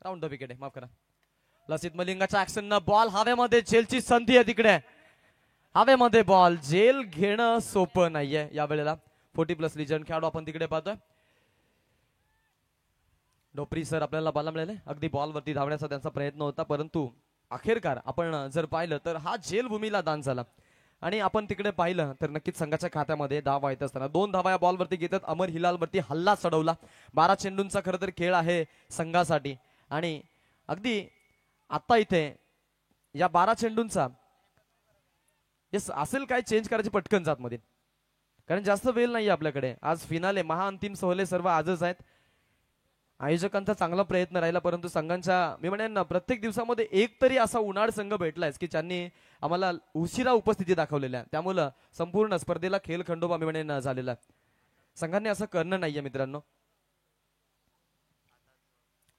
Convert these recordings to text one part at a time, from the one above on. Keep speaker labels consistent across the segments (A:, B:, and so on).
A: Round the wicket आहे, माफ करा. लसित मलिंगाच्या ऍक्शन बॉल हवेमध्ये, झेलची संधी आहे तिकडे हवेमध्ये बॉल. झेल घेणं सोपं नाहीये यावेळेला. 40+ लिजन खेळाडू आपण तिकडे पाहतोय. डोपरी सर आपल्याला बॉल मिळाले. अगदी बॉल वरती धावण्याचा त्यांचा प्रयत्न होता, परंतु अखेरकार आपण जर पाहिलं तर हा झेल भूमीला दान झाला. आणि आपण तिकडे पाहिलं तर नक्कीच संघाच्या खात्यामध्ये धावा येत असताना 2 धावा या बॉलवरती घेतात. अमर हिलाल वरती हल्ला चढवला. 12 चेंडूंचा खरं तर खेळ आहे संघासाठी. आणि अगदी आता इथे या 12 चेंडूंचा असेल काय चेंज करायची पटकन जात मध्ये, कारण जास्त वेळ नाही आपल्याकडे. आज फिनाले महाअंतिम सोहळे सर्व आजच आहेत. आयोजकांचा चांगला प्रयत्न राहिला, परंतु संघांच्या मी म्हणेन ना प्रत्येक दिवसामध्ये एक तरी असा उन्हाळ संघ भेटलाय की ज्यांनी आम्हाला उशिरा उपस्थिती दाखवलेल्या, त्यामुळं संपूर्ण स्पर्धेला खेळ खंडोबा मी म्हणेन झालेला. संघांनी असं करणं नाहीये मित्रांनो.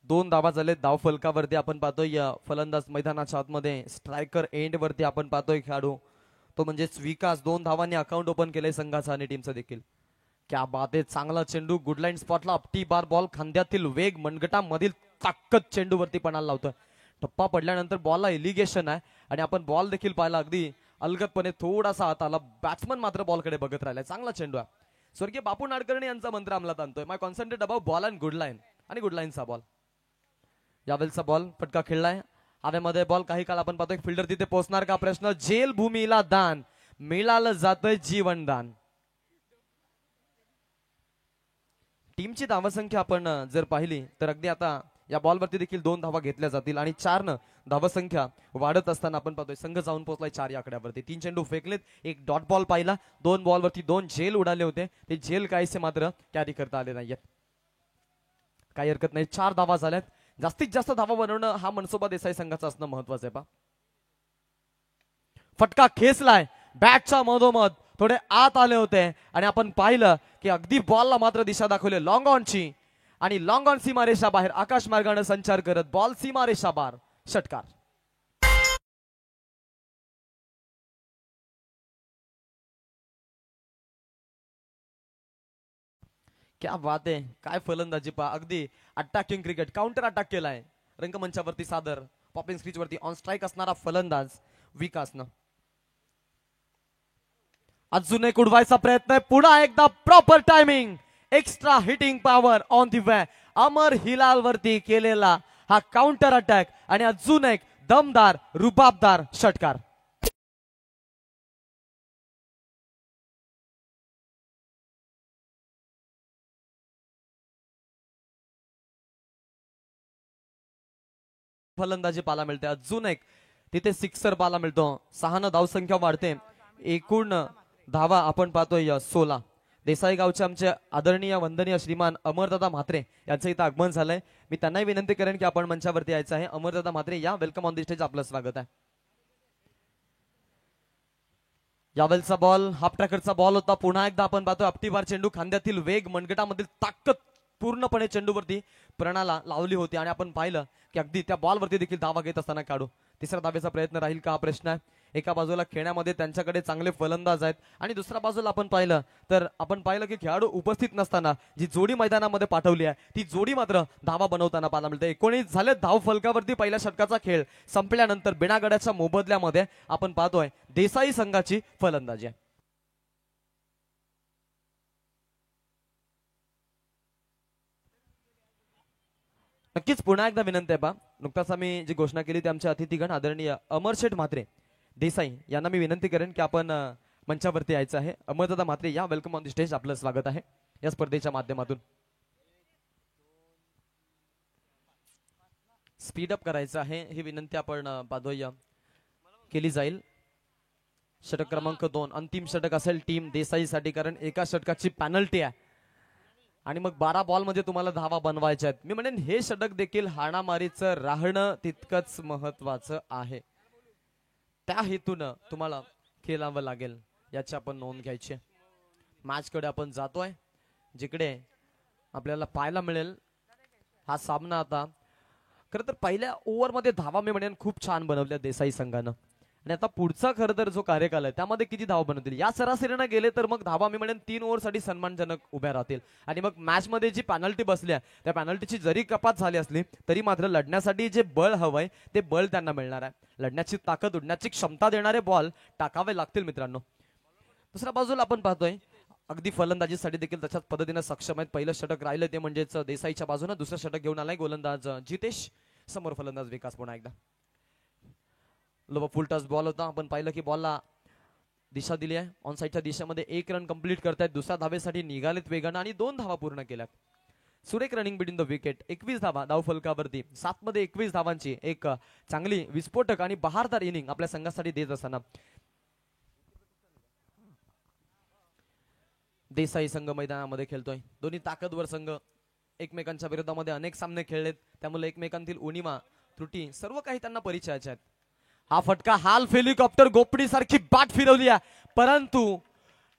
A: 2 धावा झाले धाव फलकावरती. आपण पाहतोय फलंदाज मैदानाच्या आतमध्ये, स्ट्रायकर एंड वरती आपण पाहतोय खेळाडू तो म्हणजे विकास. 2 धावांनी अकाउंट ओपन केलंय संघाचा आणि टीमचं देखील. क्या बात आहे, चांगला चेंडू गुड लाईन स्पॉटला. अपटी बार बॉल, खांद्यातील वेग, मनगटामधील ताकद चेंडूवरती पणाला लावतोय. टप्पा पडल्यानंतर बॉलला एलिगेशन आहे आणि आपण बॉल देखील पाहिला अगदी अलगदपणे थोडासा हात आला. बॅट्समन मात्र बॉलकडे बघत राहिलाय. चांगला चेंडू आहे. स्वर्गीय बापू नाडकर्णी यांचा मंत्र अंमलात आणतोय, my concentrate about ball and good line. आणि गुड लाईनचा बॉल, यावेळचा बॉल फटका खेळलाय हवेमध्ये बॉल. काही काळ आपण पाहतोय फिल्डर तिथे पोहोचणार का प्रश्न. झेल भूमीला दान मिळालं जातंय जीवनदान. टीमची धावसंख्या आपण जर पाहिली तर अगदी आता या बॉलवरती देखील 2 धावा घेतल्या जातील आणि 4 न धावसंख्या वाढत असताना आपण पाहतोय संघ जाऊन पोहोचलाय 4 या आकड्यावरती. 3 चेंडू फेकलेत, 1 डॉट बॉल पाहिला. 2 बॉलवरती 2 झेल उडाले होते. ते झेल काहीसे मात्र कॅरी करता आले नाहीयेत. काही हरकत नाही, 4 धावा झाल्यात. जास्तीत जास्त धावा बनवणं हा मनसोबा देसाई संघाचा असणं महत्वाचं आहे. फटका खेचलाय बॅटच्या मधोमध, थोडे आत आले होते आणि आपण पाहिलं की अगदी बॉलला मात्र दिशा दाखवली लॉंग ऑनची. आणि लॉंग ऑन सीमारेषा बाहेर आकाश मार्गाने संचार करत बॉल सीमारेषा बार, षटकार. क्या बात आहे, काय फलंदाजी पहा. अगदी अटॅकिंग क्रिकेट, काउंटर अटॅक केलाय रंगमंचावरती सादर. पॉपिंग स्क्रीच वरती ऑन स्ट्राईक असणारा फलंदाज विकासनं अजून एक उडवायचा प्रयत्न आहे. पुन्हा एकदा proper timing, extra hitting power on the way. Amar Hilal वरती केलेला हा काउंटर अटॅक आणि अजून एक दमदार रुबाबदार षटकार. फलंदाजी पाहायला मिळते. अजून एक तिथे सिक्सर पाहायला मिळतो. 6 न धावसंख्या वाढते. एकूण धावा आपण पाहतोय 16. देसाई गावचे आमचे आदरणीय वंदनीय श्रीमान अमरदादा म्हात्रे यांचं इथं आगमन झालंय. मी त्यांनाही विनंती करेन की आपण मंचावरती यायचं आहे. अमरदादा म्हात्रे या, वेलकम ऑन द स्टेज, आपलं स्वागत आहे. यावेळचा बॉल हाफ ट्रॅकरचा बॉल होता. पुन्हा एकदा आपण पाहतोय अपटीबार चेंडू, खांद्यातील वेग, मनगटामधील ताकद पूर्णपणे चेंडूवरती प्रणाला लावली होती आणि आपण पाहिलं की अगदी त्या बॉलवरती देखील धावा घेत असताना काढू. तिसऱ्या धावेचा प्रयत्न राहील का हा प्रश्न आहे. एका बाजूला खेळण्यामध्ये त्यांच्याकडे चांगले फलंदाज आहेत आणि दुसऱ्या बाजूला आपण पाहिलं की खेळाडू उपस्थित नसताना जी जोडी मैदानामध्ये पाठवली आहे ती जोडी मात्र धावा बनवताना पाहायला मिळते. 19 झाले धाव फलकावरती. पहिल्या षटकाचा खेळ संपल्यानंतर बिनागड्याच्या मोबदल्यामध्ये आपण पाहतोय देसाई संघाची फलंदाजी आहे. नक्कीच पुन्हा एकदा विनंती आहे पहा, नुकताच आम्ही जी घोषणा केली ती आमचे अतिथीगण आदरणीय अमरशेठ म्हात्रे देसाई यांना मी विनंती करेन की आपण मंचावरती यायचं आहे. अमरदादा म्हात्रे या, वेलकम ऑन द स्टेज, आपलं स्वागत आहे या स्पर्धेच्या माध्यमातून. स्पीडअप करायचं आहे ही विनंती आपण पाहतोय केली जाईल. षटक क्रमांक 2 अंतिम षटक असेल टीम देसाईसाठी, कारण एका षटकाची पॅनल्टी आहे आणि मग 12 बॉल मध्ये तुम्हाला धावा बनवायच्या आहेत. मी म्हणेन हे षटक देखील हाणामारीचं राहणं तितकंच महत्वाचं आहे. त्या हेतून तुम्हाला खेळावं लागेल याची आपण नोंद घ्यायची. मॅच कडे आपण जातोय जिकडे आपल्याला पाहायला मिळेल हा सामना. आता खरं तर पहिल्या ओव्हर मध्ये धावा मी म्हणेन खूप छान बनवल्या देसाई संघानं आणि आता पुढचा खरं तर जो कार्यकाल आहे त्यामध्ये किती धावा बनवतील या सरासरीने गेले तर मग धावा मी म्हणेन 3 ओव्हरसाठी सन्मानजनक उभ्या राहतील. आणि मग मॅच मध्ये जी पॅनल्टी बसली आहे त्या पॅनल्टीची जरी कपात झाली असली तरी मात्र लढण्यासाठी जे बळ हवंय ते बळ त्यांना मिळणार आहे. लढण्याची ताकद उडण्याची क्षमता देणारे बॉल टाकावे लागतील मित्रांनो. दुसऱ्या बाजूला आपण पाहतोय अगदी फलंदाजीसाठी देखील तशाच पद्धतीने सक्षम आहेत. पहिलं षटक राहिलं ते म्हणजेच देसाईच्या बाजूने, दुसरं षटक घेऊन आलाय गोलंदाज जितेश, समोर फलंदाज विकास. पुन्हा एकदा लो फुल टच बॉल होता. आपण पाहिलं की बॉलला दिशा दिली आहे ऑन साईडच्या दिशेमध्ये. 1 रन कंप्लीट करतायत. दुसऱ्या धावेसाठी निघालेत वेगानं आणि 2 धावा पूर्ण केल्यात. सुरेख रनिंग बिटवीन द विकेट. 21 धावा धाव फलकावरती. 7 मध्ये 21 धावांची एक चांगली विस्फोटक आणि बहारदार इनिंग आपल्या संघासाठी देत असताना देसाई संघ मैदानामध्ये खेळतोय. दोन्ही ताकदवर संघ एकमेकांच्या विरोधामध्ये अनेक सामने खेळलेत त्यामुळे एकमेकांतील उणिवा त्रुटी सर्व काही त्यांना परिचयाचे आहेत. हा फटका हाल्फ हेलिकॉप्टर गोपडी सारखी बाट फिरवली आहे परंतु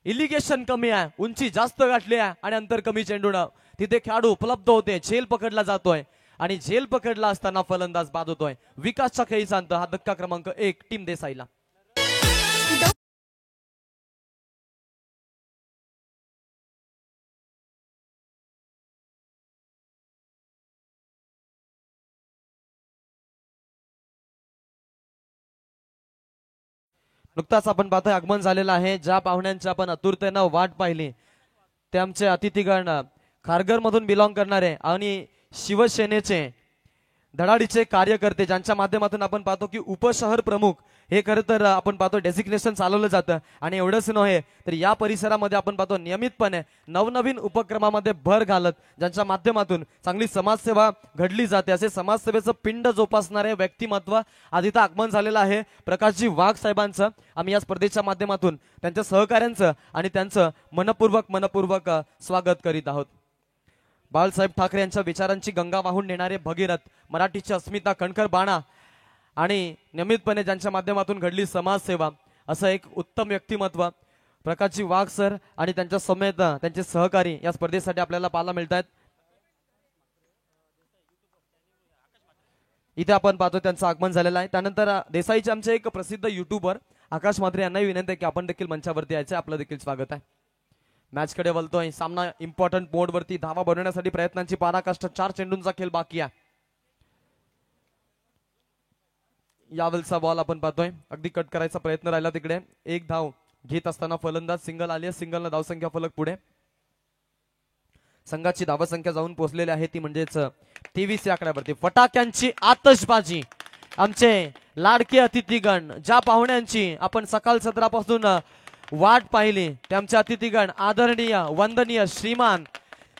A: इलिगेशन कमी आहे, उंची जास्त गाठली आहे आणि अंतर कमी चेंडून तिथे खेळाडू उपलब्ध होते. झेल पकडला जातोय आणि झेल पकडला असताना फलंदाज बाद होतोय. विकासच्या खेळीचा अंत. हा धक्का क्रमांक 1 टीम देसाईला. नुकताच आपण पाहतोय आगमन झालेलं आहे. ज्या पाहुण्यांची आपण आतुरतेनं वाट पाहिली ते आमचे अतिथीगण खारघर मधून बिलॉंग करणारे आणि शिवसेनेचे धडाडीचे कार्यकर्ते ज्यांच्या माध्यमातून आपण पाहतो की उपशहर प्रमुख हे खरं तर आपण पाहतो डेसिग्नेशन चालवलं जातं. आणि एवढंच नव्हे तर या परिसरामध्ये आपण पाहतो नियमितपणे नवनवीन उपक्रमामध्ये भर घालत ज्यांच्या माध्यमातून चांगली समाजसेवा घडली जाते असे समाजसेवेचं पिंड जोपासणारे व्यक्तिमत्व आज इथं आगमन झालेलं आहे. प्रकाशजी वाघ साहेबांचं आम्ही या स्पर्धेच्या माध्यमातून त्यांच्या सहकाऱ्यांचं आणि त्यांचं मनपूर्वक स्वागत करीत आहोत. बाळासाहेब ठाकरे यांच्या विचारांची गंगा वाहून नेणारे भगीरथ, मराठीची अस्मिता कणखर बाणा आणि नियमितपणे ज्यांच्या माध्यमातून घडली समाजसेवा असं एक उत्तम व्यक्तिमत्व प्रकाशजी वाघ सर आणि त्यांच्या समेत त्यांचे सहकारी या स्पर्धेसाठी आपल्याला पाहायला मिळत आहेत. इथे आपण पाहतो त्यांचं आगमन झालेलं आहे. त्यानंतर देसाईचे आमचे एक प्रसिद्ध युट्यूबर आकाश म्हात्रे यांनाही विनंती आहे की आपण देखील मंचावरती यायचं. आपलं देखील स्वागत आहे. मॅच कडे वळतोय. सामना इम्पॉर्टंट मोड वरती. धावा बनवण्यासाठी प्रयत्नांची पराकाष्ठा. 4 चेंडूंचा खेळ बाकी आहे. यावेळचा बॉल आपण पाहतोय अगदी कट करायचा प्रयत्न राहिला तिकडे. 1 धाव घेत असताना फलंदाज सिंगल आली आहे. सिंगलनं धावसंख्या फलक पुढे. संघाची धावसंख्या जाऊन पोहोचलेली आहे ती म्हणजेच 23 या आकड्यावरती. फटाक्यांची आतषबाजी. आमचे लाडके अतिथीगण ज्या पाहुण्यांची आपण सकाळ सत्रापासून वाट पाहिली ते आमचे अतिथीगण आदरणीय वंदनीय श्रीमान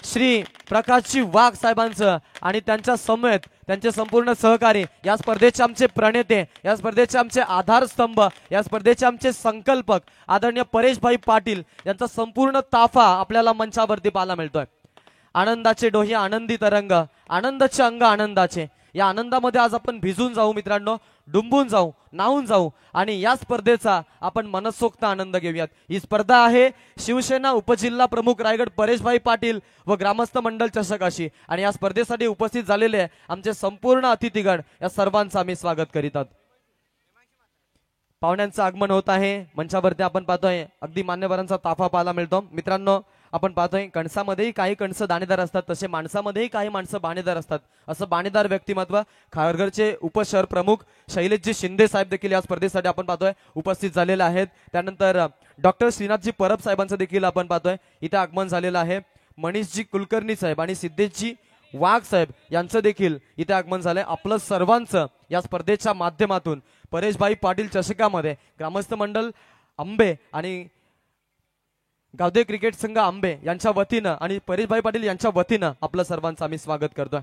A: श्री प्रकाशजी वाघ साहेबांचं आणि त्यांच्या समेत त्यांचे संपूर्ण सहकारी या स्पर्धेचे आमचे प्रणेते, या स्पर्धेचे आमचे आधारस्तंभ, या स्पर्धेचे आमचे संकल्पक आदरणीय परेशभाई पाटील यांचा संपूर्ण ताफा आपल्याला मंचावरती पाहायला मिळतोय. आनंदाचे डोहे आनंदी तरंग, आनंदाचे अंग आनंदाचे. या आनंदामध्ये आज आपण भिजून जाऊ मित्रांनो, डुंबून जाऊ, नाहून जाऊ आणि या स्पर्धेचा आपण मनसोक्त आनंद घेऊयात. ही स्पर्धा आहे शिवसेना उपजिल्हा प्रमुख रायगड परेशभाई पाटील व ग्रामस्थ मंडळ चषक अशी. आणि या स्पर्धेसाठी उपस्थित झालेले आमचे संपूर्ण अतिथीगण या सर्वांचं आम्ही स्वागत करीत आहोत. पाहुण्यांचं आगमन होत आहे. मंचावरती आपण पाहतोय अगदी मान्यवरांचा ताफा पाहायला मिळतो. मित्रांनो आपण पाहतोय कणसामध्येही काही कणसं दाणेदार असतात तसे माणसामध्येही काही माणसं बाणेदार असतात. असं बाणेदार व्यक्तिमत्व खारघरचे उपशहर प्रमुख शैलेशजी शिंदे साहेब देखील या स्पर्धेसाठी आपण पाहतोय उपस्थित झालेले आहेत. त्यानंतर डॉक्टर श्रीनाथजी परब साहेबांचं देखील आपण पाहतोय इथे आगमन झालेलं आहे. मनीषजी कुलकर्णी साहेब आणि सिद्धेशजी वाघ साहेब यांचं देखील इथे आगमन झालंय. आपलं सर्वांचं या स्पर्धेच्या माध्यमातून परेशभाई पाटील चषकामध्ये ग्रामस्थ मंडळ आंबे आणि गावदे क्रिकेट संघ आंबे यांच्या वतीनं आणि परेशभाई पाटील यांच्या वतीनं आपलं सर्वांचं आम्ही स्वागत करतोय.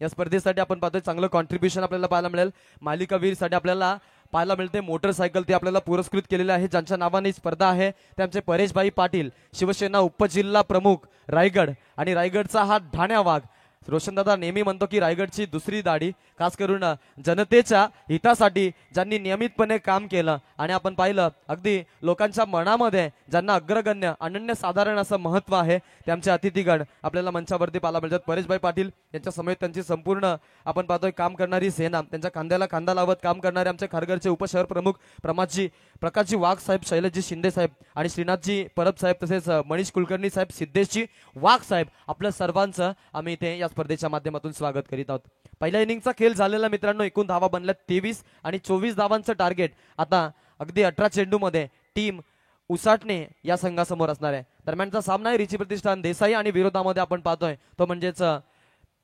A: या स्पर्धेसाठी आपण पाहतोय चांगलं कॉन्ट्रीब्युशन आपल्याला पाहायला मिळेल. मालिकावीरसाठी आपल्याला पाहायला मिळते मोटरसायकल ती आपल्याला पुरस्कृत केलेली आहे. ज्यांच्या नावाने स्पर्धा आहे ते आमचे परेशभाई पाटील शिवसेना उपजिल्हा प्रमुख रायगड आणि रायगडचा हा ढाण्या वाघ रोशनदादा नेहमी म्हणतो की रायगडची दुसरी दाढी, खास करून जनतेच्या हितासाठी ज्यांनी नियमितपणे काम केलं आणि आपण पाहिलं अगदी लोकांच्या मनामध्ये ज्यांना अग्रगण्य अनन्यसाधारण असं महत्व आहे, ते आमचे अतिथीगण आपल्याला मंचावरती पाहायला मिळतात. परेशभाई पाटील यांच्या समेत त्यांची संपूर्ण आपण पाहतोय काम करणारी सेना, त्यांच्या खांद्याला खांदा लावत काम करणारे आमचे खारघरचे उपशहर प्रमुख प्रकाशजी वाघ साहेब, शैलजी शिंदे साहेब आणि श्रीनाथजी परब साहेब, तसेच मनीष कुलकर्णी साहेब, सिद्धेशजी वाघ साहेब, आपल्या सर्वांचं आम्ही इथे या स्पर्धेच्या माध्यमातून स्वागत करीत आहोत. पहिल्या इनिंगचा खेळ झालेला मित्रांनो, एकूण धावा बनल्या 23 आणि 24 धावांचं टार्गेट आता अगदी 18 चेंडूमध्ये टीम उसाटणे या संघासमोर असणार आहे. दरम्यानचा सामना आहे रिची प्रतिष्ठान देसाई आणि विरोधामध्ये आपण पाहतोय तो म्हणजेच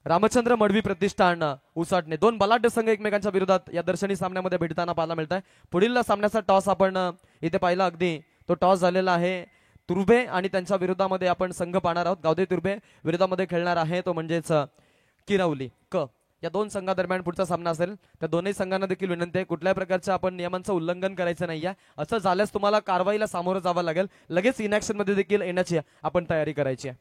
A: रामचंद्र मडवी प्रतिष्ठान उसाटणे. दोन बलाढ्य संघ एकमेकांच्या विरोधात या दर्शनी सामन्यामध्ये भेटताना पाहायला मिळत आहे. पुढील सामन्याचा टॉस आपण इथे पाहिला, अगदी तो टॉस झालेला आहे तुर्भे आणि त्यांच्या विरोधामध्ये आपण संघ पाहणार आहोत. गावदे तुर्भे विरोधामध्ये खेळणार आहे तो म्हणजेच किरवली क. या दोन संघादरम्यान पुढचा सामना असेल. त्या दोन्ही संघांना देखील विनंती आहे कुठल्याही प्रकारच्या आपण नियमांचं उल्लंघन करायचं नाहीये. असं झाल्यास तुम्हाला कारवाईला सामोरं जावं लागेल. लगेच इनॅक्शन मध्ये देखील येण्याची आपण तयारी करायची आहे.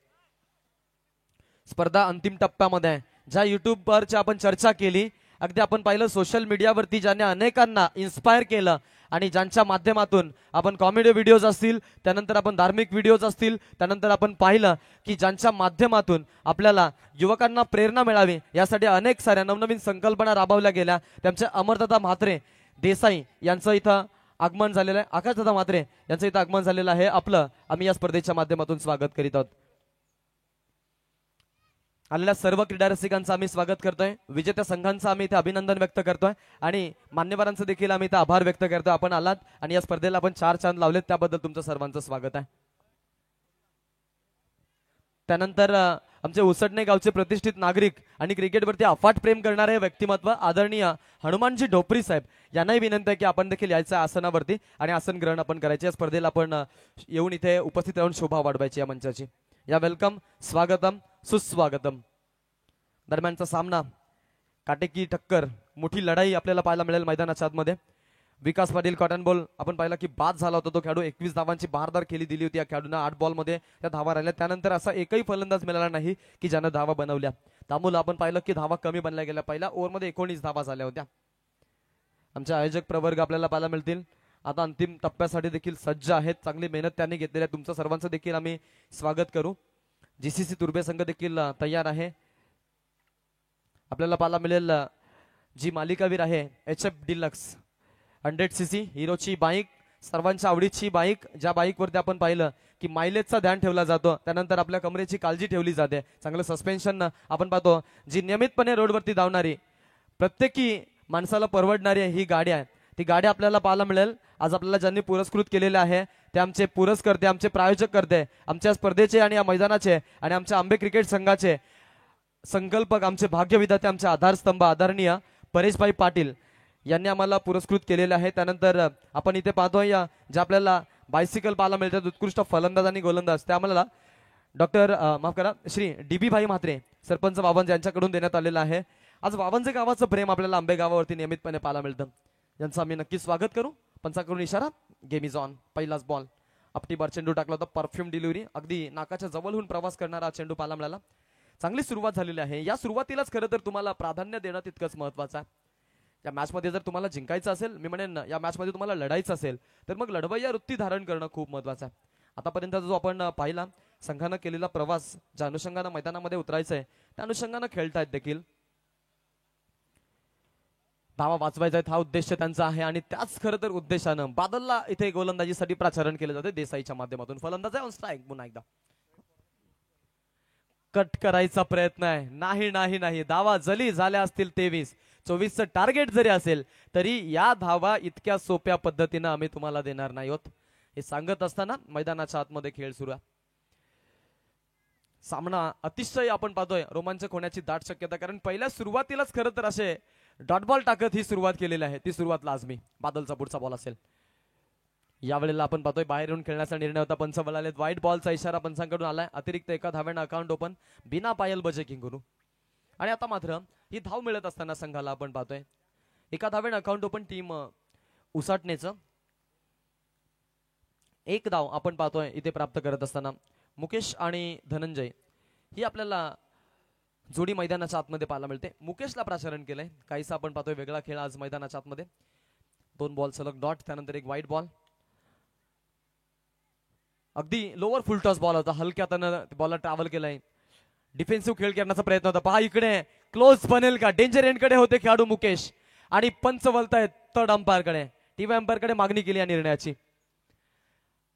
A: स्पर्धा अंतिम टप्प्यामध्ये आहे. ज्या युट्यूबवरची आपण चर्चा केली, अगदी आपण पाहिलं सोशल मीडियावरती ज्याने अनेकांना इन्स्पायर केलं आणि ज्यांच्या माध्यमातून आपण कॉमेडी व्हिडिओज असतील, त्यानंतर आपण धार्मिक व्हिडिओज असतील, त्यानंतर आपण पाहिलं की ज्यांच्या माध्यमातून आपल्याला युवकांना प्रेरणा मिळावी यासाठी अनेक साऱ्या नवनवीन संकल्पना राबवल्या गेल्या. त्यांचे अमरदादा म्हात्रे देसाई यांचं इथं आगमन झालेलं आहे. आकाशदादा म्हात्रे यांचं इथं आगमन झालेलं आहे. आपलं आम्ही या स्पर्धेच्या माध्यमातून स्वागत करीत आहोत. आलेल्या सर्व क्रीडा रसिकांचं आम्ही स्वागत करतोय. विजेत्या संघांचं आम्ही इथे अभिनंदन व्यक्त करतोय आणि मान्यवरांचं देखील आम्ही इथे आभार व्यक्त करतोय. आपण आलात आणि या स्पर्धेला आपण 4 चांद लावलेत, त्याबद्दल तुमचं सर्वांचं स्वागत आहे. त्यानंतर आमचे उसटणे गावचे प्रतिष्ठित नागरिक आणि क्रिकेटवरती अफाट प्रेम करणारे व्यक्तिमत्व आदरणीय हनुमानजी ढोपरी साहेब यांनाही विनंती आहे की आपण देखील यायचं आसनावरती आणि आसन ग्रहण आपण करायचे. या स्पर्धेला आपण येऊन इथे उपस्थित राहून शोभा वाढवायची या मंचाची. या वेलकम, स्वागतम, सुस्वागतम. दरम्यानचा सामना, काटेकी टक्कर, मोठी लढाई आपल्याला पाहायला मिळेल मैदानाच्या आतमध्ये. विकास पाटील कॉटन बॉल आपण पाहिला की बाद झाला होता तो खेळाडू. 21 धावांची बहारदार खेळी दिली होती या खेळाडूंना. 8 बॉलमध्ये त्या धावा राहिल्या. त्यानंतर असा एकही फलंदाज मिळाला नाही की ज्यानं धावा बनवल्या. त्यामुळे आपण पाहिलं की धावा कमी बनल्या गेल्या. पहिल्या ओव्हरमध्ये 19 धावा झाल्या होत्या. आमचे आयोजक प्रवर्ग आपल्याला पाहायला मिळतील आता अंतिम टप्प्यासाठी देखील सज्ज आहेत. चांगली मेहनत त्यांनी घेतलेली आहे. तुमचं सर्वांचं देखील आम्ही स्वागत करू. जीसीसी तुर्भे संघ देखील तयार आहे. आपल्याला पाहायला मिळेल जी मालिकावीर आहे HF डिलक्स 100cc हिरोची बाईक, सर्वांच्या आवडीची बाईक, ज्या बाईकवरती आपण पाहिलं की मायलेजचा ध्यान ठेवला जातो, त्यानंतर आपल्या कमरेची काळजी ठेवली जाते, चांगलं सस्पेन्शन आपण पाहतो. जी नियमितपणे रोडवरती धावणारी प्रत्येकी माणसाला परवडणारी ही गाडी आहे. ती गाडी आपल्याला पाहायला मिळेल. आज आपल्याला ज्यांनी पुरस्कृत केलेले आहे ते आमचे पुरस्कर्ते, आमचे प्रायोजक करते, आमच्या स्पर्धेचे आणि या मैदानाचे आणि आमच्या आंबे क्रिकेट संघाचे संकल्पक, आमचे भाग्यविधाते, आमचे आधारस्तंभ आदरणीय परेशभाई पाटील यांनी आम्हाला पुरस्कृत केलेले आहे. त्यानंतर आपण इथे पाहतोय ज्या आपल्याला बायसिकल पाहायला मिळतात उत्कृष्ट फलंदाज आणि गोलंदाज, त्या आम्हाला डॉक्टर श्री DB भाई म्हात्रे सरपंच वावंज यांच्याकडून देण्यात आलेलं आहे. आज वावंजे गावाचं प्रेम आपल्याला आंबे गावावरती नियमितपणे पाहायला मिळतं. यांचं आम्ही नक्की स्वागत करू. पंचाकडून इशारा, गेम इज ऑन. पहिलाच बॉल, आपटी बार चेंडू टाकला होता. परफ्यूम डिलिव्हरी, अगदी नाकाच्या जवळहून प्रवास करणारा चेंडू पाहायला मिळाला. चांगली सुरुवात झालेली आहे. या सुरुवातीलाच खरं तर तुम्हाला प्राधान्य देणं तितकंच महत्वाचं आहे. या मॅचमध्ये जर तुम्हाला जिंकायचं असेल, मी म्हणेन या मॅचमध्ये तुम्हाला लढायचं असेल, तर मग लढवय्या वृत्ती धारण करणं खूप महत्वाचं आहे. आतापर्यंत जो आपण पाहिला संघानं केलेला प्रवास, ज्या अनुषंगानं मैदानामध्ये उतरायचंय त्या अनुषंगानं खेळतायत देखील. धावा वाचवायचा हा उद्देश त्यांचा आहे आणि त्याच खरं तर उद्देशानं बादलला इथे गोलंदाजीसाठी प्राचारण केलं जाते देसाईच्या माध्यमातून. फलंदाज आहे ऑन स्ट्राईक. पुन्हा एकदा कट करायचा प्रयत्न आहे. नाही नाही नाही, धावा जरी झाल्या असतील 23, 24चं टार्गेट जरी असेल तरी या धावा इतक्या सोप्या पद्धतीनं आम्ही तुम्हाला देणार नाही आहोत. हे सांगत असताना मैदानाच्या आतमध्ये खेळ सुरू आहे. सामना अतिशय आपण पाहतोय रोमांचक होण्याची दाट शक्यता, कारण पहिल्या सुरुवातीलाच खरं तर असे डॉट बॉल टाकत ही सुरुवात केलेली आहे. ती सुरुवात लाजमी. बादलचा पुढचा बॉल असेल. यावेळेला आपण पाहतोय बाहेर येऊन खेळण्याचा निर्णय होता. पंच बोलाले व्हाईट बॉलचा इशारा पंचांकडून आलाय. अतिरिक्त एका धाव्यानं अकाउंट ओपन बिना पायल बजे किंगुरू. आणि आता मात्र ही धाव मिळत असताना संघाला आपण पाहतोय एका धाव्यानं अकाउंट ओपन टीम उसाटणेचं. एक धाव आपण पाहतोय इथे प्राप्त करत असताना मुकेश आणि धनंजय ही आपल्याला जोडी मैदानाच्या आतमध्ये पाहायला मिळते. मुकेशला प्राचारण केलंय. काहीसा आपण पाहतोय वेगळा खेळ आज मैदानाच्या आतमध्ये. 2 बॉल सलग डॉट, त्यानंतर एक वाईट बॉल. अगदी लोअर फुल टॉस बॉल होता, हलक्या हातानं बॉलला ट्रॅव्हल केलाय. डिफेन्सिव्ह खेळ करण्याचा प्रयत्न होता. पहा इकडे क्लोज बनेल का, डेंजर एंड कडे होते खेळाडू मुकेश आणि पंच वलतायत थर्ड अंपायर कडे. टीव्ही अंपायर कडे मागणी केली या निर्णयाची.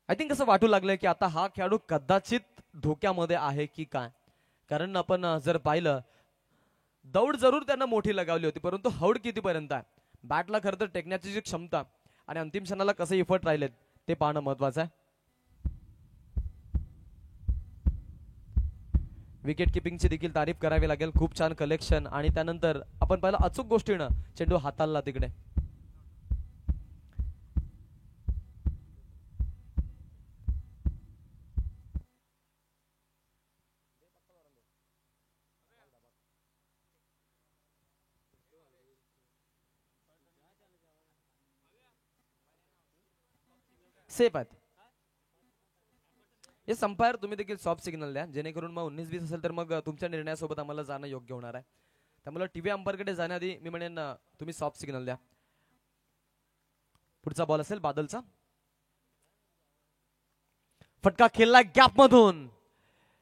A: आय थिंक असं वाटू लागलंय की आता हा खेळाडू कदाचित धोक्यामध्ये आहे की काय, कारण आपण जर पाहिलं दौड जरूर त्यांना मोठी लगावली होती, परंतु हौड कितीपर्यंत आहे, बॅटला खरं तर टेकण्याची जी क्षमता आणि अंतिम क्षणाला कसे इफर्ट राहिलेत ते पाहणं महत्वाचं आहे. विकेट किपिंगची देखील तारीफ करावी लागेल. खूप छान कलेक्शन आणि त्यानंतर आपण पाहिलं अचूक गोष्टीनं चेंडू हाताळला तिकडे. सेफ आहेत हे अंपायर. तुम्ही देखील सॉफ्ट सिग्नल द्या, जेणेकरून मग 19-20 असेल तर मग तुमच्या निर्णयासोबत आम्हाला जाणं योग्य होणार आहे. त्यामुळे टीव्ही अंपायर कडे जाण्याआधी मी म्हणेन तुम्ही सॉफ्ट सिग्नल द्या. पुढचा बॉल असेल बादलचा. फटका खेळला गॅप मधून,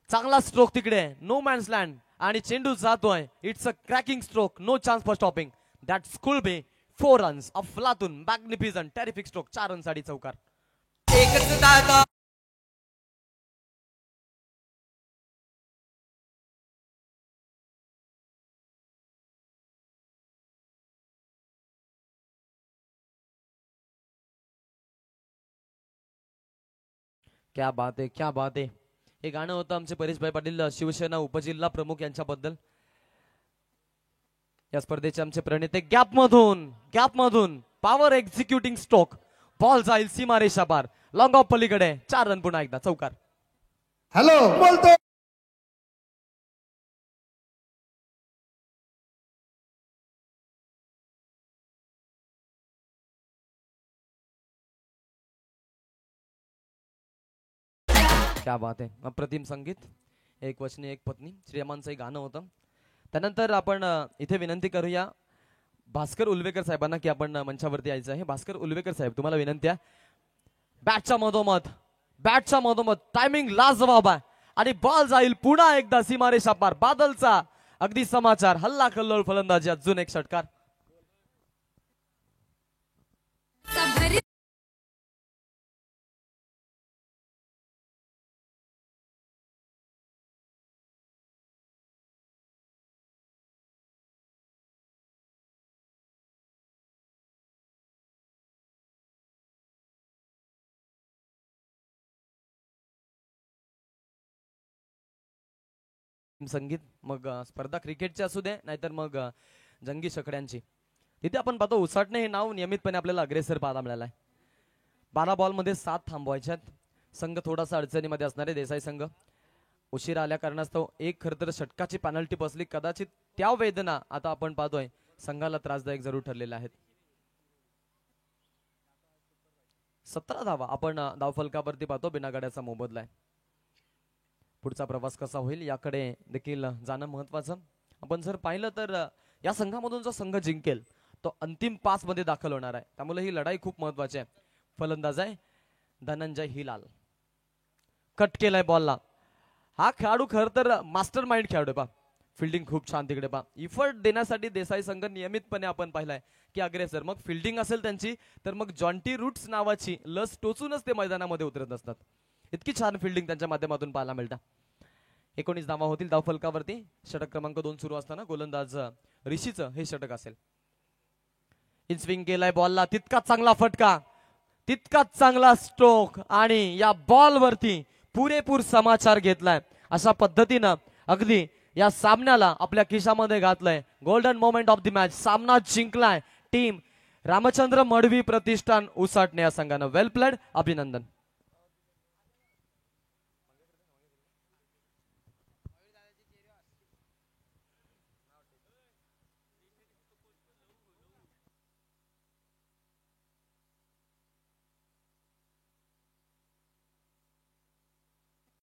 A: चांगला स्ट्रोक तिकडे, नो मॅन्स लँड आणि चेंडू जातोय. It's a cracking stroke, no chance for stopping. That school bay 4 runs अफलातून, मॅग्निफिजंट, टेरिफिक स्ट्रोक, 4 रन साठी चौकार. क्या बात आहे, क्या बात आहे. हे गाणं होतं आमचे परेशभाई पाटील शिवसेना उपजिल्हा प्रमुख यांच्याबद्दल. या स्पर्धेचे आमचे प्रणेते. गॅप मधून पॉवर एक्झिक्युटिंग स्ट्रोक, बॉल जाईल सीमारेषा पार, लॉंग ऑफ पलीकडे, 4 रन पुन्हा एकदा चौकार.
B: हॅलो बोलतो.
A: क्या बात आहे. अप्रतिम संगीत, एक वचनी एक पत्नी, श्रीरामांचं गाणं होतं. त्यानंतर आपण इथे विनंती करूया भास्कर उल्वेकर साहेबांना की आपण मंचावरती यायचं आहे. भास्कर उल्वेकर साहेब, तुम्हाला विनंती आहे. बॅटच्या मधोमध टायमिंग लाजवाब आहे आणि बॉल जाईल पुन्हा एकदा सीमारेषा पार. बादलचा अगदी समाचार, हल्ला कल्लोळ फलंदाजी, अजून एक षटकार. संगीत मग स्पर्धा क्रिकेटची असू दे नाहीतर मग जंगी शकड्यांची, तिथे आपण पाहतो उसाटणे हे नाव नियमितपणे आपल्याला अग्रेसर पाहायला मिळालं आहे. 12 बॉलमध्ये 7 थांबवायच्यात. संघ थोडासा अडचणीमध्ये असणारे देसाई संघ उशिरा आल्या कारणास्तव एक खरं तर षटकाची पेनल्टी बसली. कदाचित त्या वेदना आता आपण पाहतोय संघाला त्रासदायक जरूर ठरलेल्या आहेत. 17 धावा आपण धावफलकावरती पाहतो. बिना गाड्याचा मोबदला आहे. पुढचा प्रवास कसा होईल याकडे देखील जाणं महत्वाचं. आपण जर पाहिलं तर या संघामधून जो संघ जिंकेल तो अंतिम 5 मध्ये दाखल होणार आहे. त्यामुळे ही लढाई खूप महत्वाची आहे. फलंदाज आहे धनंजय हिलाल. कट केलाय बॉलला. हा खेळाडू खरं तर मास्टर माइंड खेळाडू पा. फिल्डिंग खूप छान तिकडे पा. इफर्ट देण्यासाठी देसाई संघ नियमितपणे आपण पाहिलाय की अग्रेसर. मग फिल्डिंग असेल त्यांची तर मग जॉन्टी रूट्स नावाची लस टोचूनच ते मैदानामध्ये उतरत असतात. इतकी छान फिल्डिंग त्यांच्या माध्यमातून पाहायला मिळतं. 19 धावा होतील धावफलकावरती. षटक क्रमांक 2 सुरू असताना गोलंदाज ऋषीचं हे षटक असेल. इन स्विंग केलाय बॉलला. तितका चांगला फटका, तितका चांगला स्ट्रोक आणि या बॉल वरती पुरेपूर समाचार घेतलाय. अशा पद्धतीनं अगदी या सामन्याला आपल्या खिशामध्ये घातलंय. Golden moment of the match. सामना जिंकलाय टीम रामचंद्र मडवी प्रतिष्ठान उसाटणे या संघानं. वेल प्लेड, अभिनंदन.